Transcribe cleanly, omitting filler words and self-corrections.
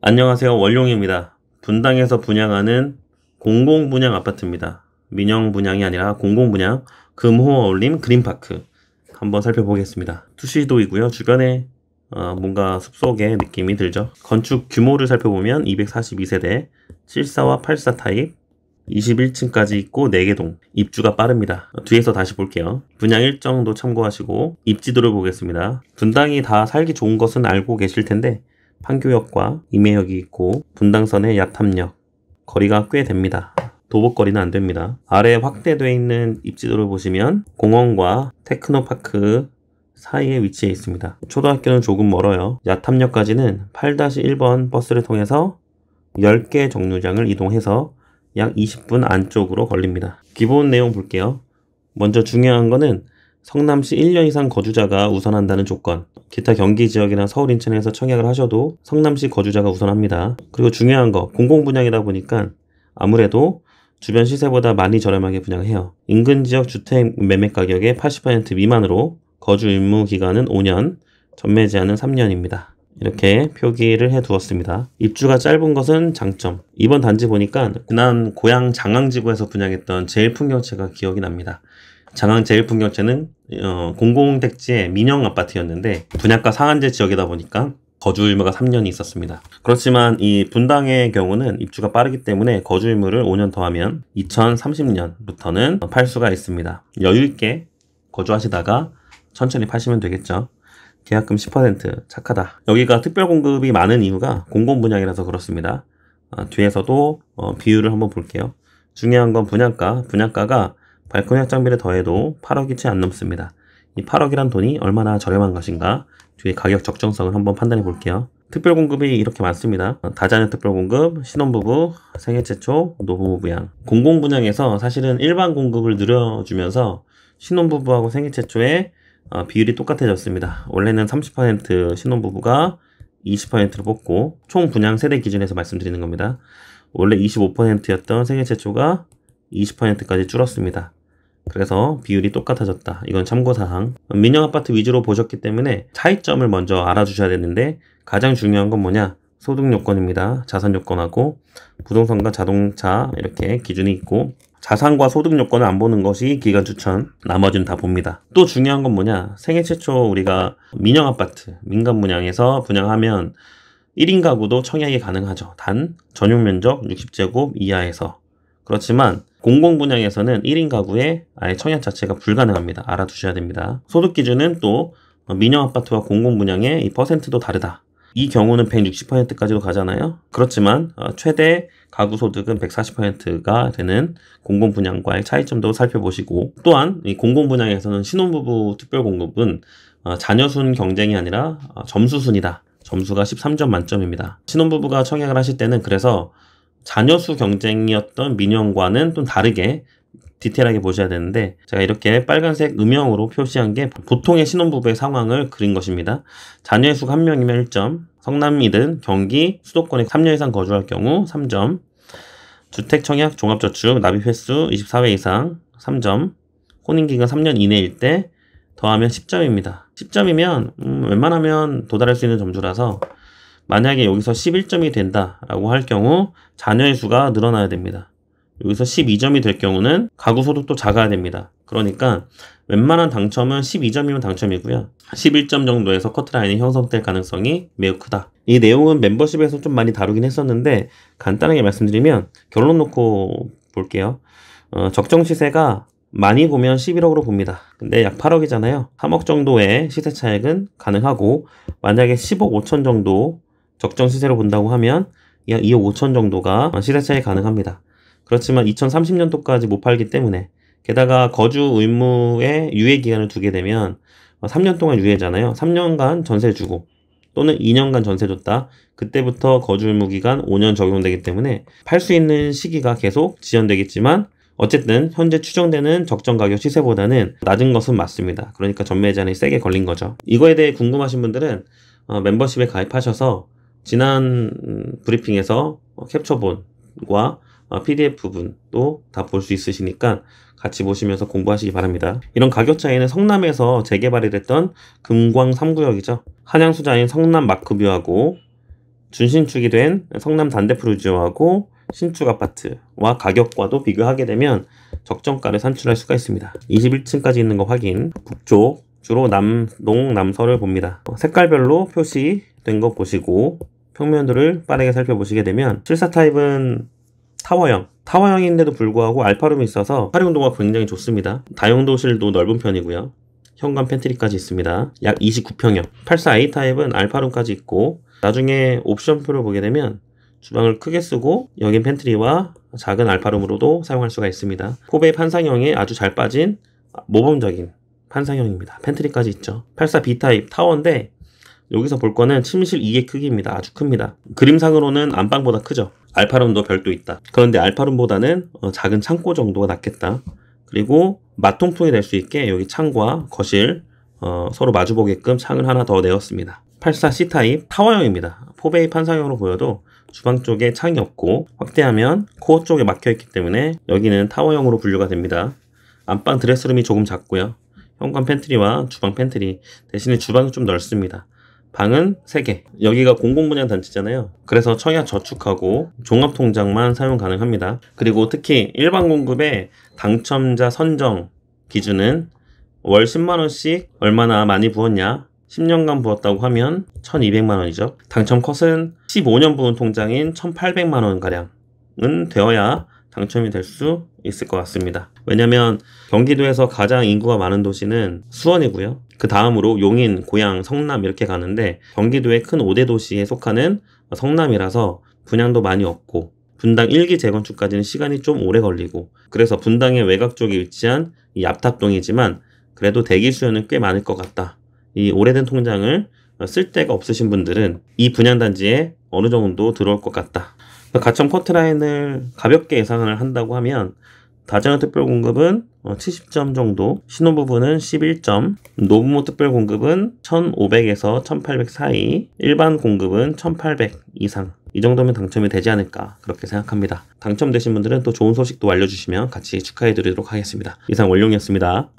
안녕하세요. 원룡입니다. 분당에서 분양하는 공공분양 아파트입니다. 민영 분양이 아니라 공공분양 금호 어울림 그린파크 한번 살펴보겠습니다. 투시도이고요. 주변에 뭔가 숲속의 느낌이 들죠. 건축 규모를 살펴보면 242세대 74와 84 타입 21층까지 있고 4개 동. 입주가 빠릅니다. 뒤에서 다시 볼게요. 분양 일정도 참고하시고 입지도를 보겠습니다. 분당이 다 살기 좋은 것은 알고 계실 텐데 판교역과 임해역이 있고 분당선의 야탐역 거리가 꽤 됩니다. 도보거리는 안 됩니다. 아래에 확대되어 있는 입지도를 보시면 공원과 테크노파크 사이에 위치해 있습니다. 초등학교는 조금 멀어요. 야탐역까지는 8-1번 버스를 통해서 10개 정류장을 이동해서 약 20분 안쪽으로 걸립니다. 기본 내용 볼게요. 먼저 중요한 거는 성남시 1년 이상 거주자가 우선한다는 조건. 기타 경기 지역이나 서울 인천에서 청약을 하셔도 성남시 거주자가 우선합니다. 그리고 중요한 거 공공분양이다 보니까 아무래도 주변 시세보다 많이 저렴하게 분양해요. 인근 지역 주택 매매 가격의 80% 미만으로 거주 의무 기간은 5년, 전매 제한은 3년입니다. 이렇게 표기를 해 두었습니다. 입주가 짧은 것은 장점. 이번 단지 보니까 지난 고향 장항지구에서 분양했던 제일풍경채가 기억이 납니다. 장항 제일풍경채는 공공택지의 민영 아파트였는데 분양가 상한제 지역이다 보니까 거주 의무가 3년이 있었습니다. 그렇지만 이 분당의 경우는 입주가 빠르기 때문에 거주 의무를 5년 더하면 2030년부터는 팔 수가 있습니다. 여유있게 거주하시다가 천천히 파시면 되겠죠. 계약금 10% 착하다. 여기가 특별공급이 많은 이유가 공공분양이라서 그렇습니다. 뒤에서도 비율을 한번 볼게요. 중요한 건 분양가가 발코니 확장비를 더해도 8억이 채 안 넘습니다. 이 8억이란 돈이 얼마나 저렴한 것인가 뒤에 가격 적정성을 한번 판단해 볼게요. 특별공급이 이렇게 많습니다. 다자녀 특별공급, 신혼부부, 생애 최초, 노부부 부양. 공공분양에서 사실은 일반 공급을 늘려주면서 신혼부부하고 생애 최초에 비율이 똑같아졌습니다. 원래는 30% 신혼부부가 20%를 뽑고 총 분양 세대 기준에서 말씀드리는 겁니다. 원래 25%였던 생애 최초가 20%까지 줄었습니다. 그래서 비율이 똑같아졌다. 이건 참고사항. 민영 아파트 위주로 보셨기 때문에 차이점을 먼저 알아주셔야 되는데 가장 중요한 건 뭐냐? 소득 요건입니다. 자산 요건하고 부동산과 자동차 이렇게 기준이 있고 자산과 소득 요건을 안 보는 것이 기간 추천. 나머지는 다 봅니다. 또 중요한 건 뭐냐? 생애 최초 우리가 민영 아파트 민간 분양에서 분양하면 1인 가구도 청약이 가능하죠. 단 전용 면적 60제곱 이하에서. 그렇지만 공공분양에서는 1인 가구에 아예 청약 자체가 불가능합니다. 알아두셔야 됩니다. 소득 기준은 또 민영 아파트와 공공분양의 이 퍼센트도 다르다. 이 경우는 160%까지도 가잖아요. 그렇지만 최대 가구 소득은 140%가 되는 공공분양과의 차이점도 살펴보시고 또한 이 공공분양에서는 신혼부부 특별공급은 자녀순 경쟁이 아니라 점수순이다. 점수가 13점 만점입니다. 신혼부부가 청약을 하실 때는 그래서 자녀수 경쟁이었던 민영과는 좀 다르게 디테일하게 보셔야 되는데 제가 이렇게 빨간색 음영으로 표시한 게 보통의 신혼부부의 상황을 그린 것입니다. 자녀의 수가 1명이면 1점, 성남이든 경기, 수도권에 3년 이상 거주할 경우 3점, 주택 청약 종합저축 납입 횟수 24회 이상 3점, 혼인기간 3년 이내일 때 더하면 10점입니다. 10점이면 웬만하면 도달할 수 있는 점수라서 만약에 여기서 11점이 된다라고 할 경우 자녀의 수가 늘어나야 됩니다. 여기서 12점이 될 경우는 가구 소득도 작아야 됩니다. 그러니까 웬만한 당첨은 12점이면 당첨이고요. 11점 정도에서 커트라인이 형성될 가능성이 매우 크다. 이 내용은 멤버십에서 좀 많이 다루긴 했었는데 간단하게 말씀드리면 결론 놓고 볼게요. 적정 시세가 많이 보면 11억으로 봅니다. 근데 약 8억이잖아요. 3억 정도의 시세 차익은 가능하고 만약에 10억 5천 정도 적정 시세로 본다고 하면 약 2억 5천 정도가 시세 차익 가능합니다. 그렇지만 2030년도까지 못 팔기 때문에 게다가 거주 의무의 유예 기간을 두게 되면 3년 동안 유예잖아요. 3년간 전세 주고 또는 2년간 전세 줬다. 그때부터 거주 의무 기간 5년 적용되기 때문에 팔 수 있는 시기가 계속 지연되겠지만 어쨌든 현재 추정되는 적정 가격 시세보다는 낮은 것은 맞습니다. 그러니까 전매 제한이 세게 걸린 거죠. 이거에 대해 궁금하신 분들은 멤버십에 가입하셔서 지난 브리핑에서 캡처본과 PDF분도 다 볼 수 있으시니까 같이 보시면서 공부하시기 바랍니다. 이런 가격 차이는 성남에서 재개발이 됐던 금광 3구역이죠. 한양수자인 성남 마크뷰하고 준신축이 된 성남 단대푸르지오하고 신축 아파트와 가격과도 비교하게 되면 적정가를 산출할 수가 있습니다. 21층까지 있는 거 확인. 북쪽 주로 남동 남서를 봅니다. 색깔별로 표시된 거 보시고 평면도를 빠르게 살펴보시게 되면 74 타입은 타워형인데도 불구하고 알파룸이 있어서 활용도가 굉장히 좋습니다. 다용도실도 넓은 편이고요. 현관 팬트리까지 있습니다. 약 29평형. 84A 타입은 알파룸까지 있고 나중에 옵션표를 보게 되면 주방을 크게 쓰고 여긴 팬트리와 작은 알파룸으로도 사용할 수가 있습니다. 포베이 판상형에 아주 잘 빠진 모범적인 판상형입니다. 팬트리까지 있죠. 84B 타입 타워인데 여기서 볼 거는 침실 2개 크기입니다. 아주 큽니다. 그림상으로는 안방보다 크죠. 알파룸도 별도 있다. 그런데 알파룸보다는 작은 창고 정도가 낫겠다. 그리고 맞통풍이 될 수 있게 여기 창과 거실 서로 마주보게끔 창을 하나 더 내었습니다. 84C 타입 타워형입니다. 포베이 판상형으로 보여도 주방 쪽에 창이 없고 확대하면 코어 쪽에 막혀있기 때문에 여기는 타워형으로 분류가 됩니다. 안방 드레스룸이 조금 작고요. 현관 팬트리와 주방 팬트리 대신에 주방이 좀 넓습니다. 방은 3개. 여기가 공공분양 단지잖아요. 그래서 청약 저축하고 종합통장만 사용 가능합니다. 그리고 특히 일반 공급의 당첨자 선정 기준은 월 10만원씩 얼마나 많이 부었냐 10년간 부었다고 하면 1200만원이죠. 당첨 컷은 15년 부은 통장인 1800만원가량은 되어야 당첨이 될 수 있을 것 같습니다. 왜냐면 경기도에서 가장 인구가 많은 도시는 수원이고요. 그 다음으로 용인, 고양, 성남 이렇게 가는데 경기도의 큰 5대 도시에 속하는 성남이라서 분양도 많이 없고 분당 1기 재건축까지는 시간이 좀 오래 걸리고 그래서 분당의 외곽 쪽에 위치한 이 앞탑동이지만 그래도 대기 수요는 꽤 많을 것 같다. 이 오래된 통장을 쓸 데가 없으신 분들은 이 분양단지에 어느 정도 들어올 것 같다. 가점 커트라인을 가볍게 예상을 한다고 하면 다자녀 특별공급은 70점 정도, 신혼부부는 11점, 노부모 특별공급은 1500에서 1800 사이, 일반 공급은 1800 이상 이 정도면 당첨이 되지 않을까 그렇게 생각합니다. 당첨되신 분들은 또 좋은 소식도 알려주시면 같이 축하해 드리도록 하겠습니다. 이상 원룡이었습니다.